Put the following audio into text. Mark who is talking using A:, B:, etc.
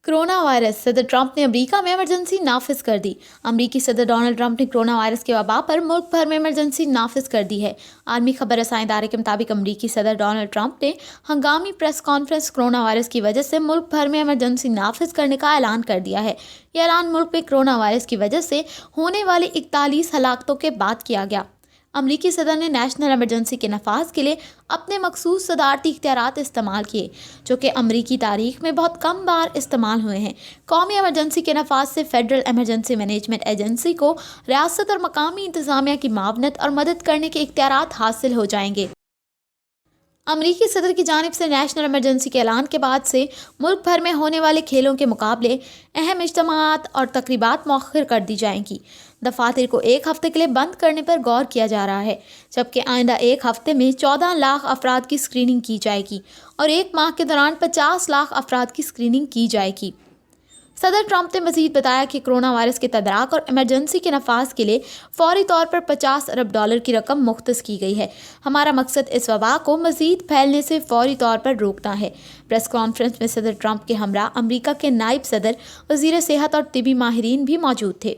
A: Corona virus. सदर Trump ने America में इमरजेंसी नाफिज कर दी। अमेरिकी सदर डोनाल्ड ट्रंप ने कोरोना वायरस के वबा पर मुल्क भर में इमरजेंसी नाफिज कर दी है। आलमी खबर रसाई इदारे के मुताबिक अमेरिकी सदर डोनाल्ड ट्रंप ने हंगामी प्रेस कॉन्फ्रेंस कोरोना वायरस की वजह से मुल्क भर में इमरजेंसी नाफिज करने का ऐलान कर दिया है। यह ऐलान मुल्क में कोरोना वायरस की वजह से होने वाली 41 हलाकतों के बाद किया गया। अमरीकी सदर ने नेशनल इमरजेंसी के नफाज के लिए अपने मखसूस सदारती इख्तियारात इस्तेमाल किए, जो कि अमरीकी तारीख में बहुत कम बार इस्तेमाल हुए हैं। कौमी इमरजेंसी के नफाज से फेडरल इमरजेंसी मैनेजमेंट एजेंसी को रियासत और मकामी इंतजामिया की मावनत और मदद करने के इख्तियारात हासिल हो जाएंगे। अमरीकी सदर की जानिब से नेशनल इमरजेंसी के ऐलान के बाद से मुल्क भर में होने वाले खेलों के मुकाबले, अहम इज्तिमात और तकरीबात मौखर कर दी जाएंगी। दफातर को एक हफ्ते के लिए बंद करने पर गौर किया जा रहा है, जबकि आइंदा एक हफ्ते में 14 लाख अफराद की स्क्रीनिंग की जाएगी और एक माह के दौरान 50 लाख अफराद की स्क्रीनिंग की जाएगी। सदर ट्रंप ने मजीद बताया कि कोरोना वायरस के तदराक और इमरजेंसी के नफाज के लिए फौरी तौर पर $50 अरब की रकम मुख्तस की गई है। हमारा मकसद इस वबा को मजीद फैलने से फौरी तौर पर रोकना है। प्रेस कॉन्फ्रेंस में सदर ट्रंप के हमरा अमरीका के नायब सदर, वजीर सेहत और तिबी माहिरीन भी मौजूद थे।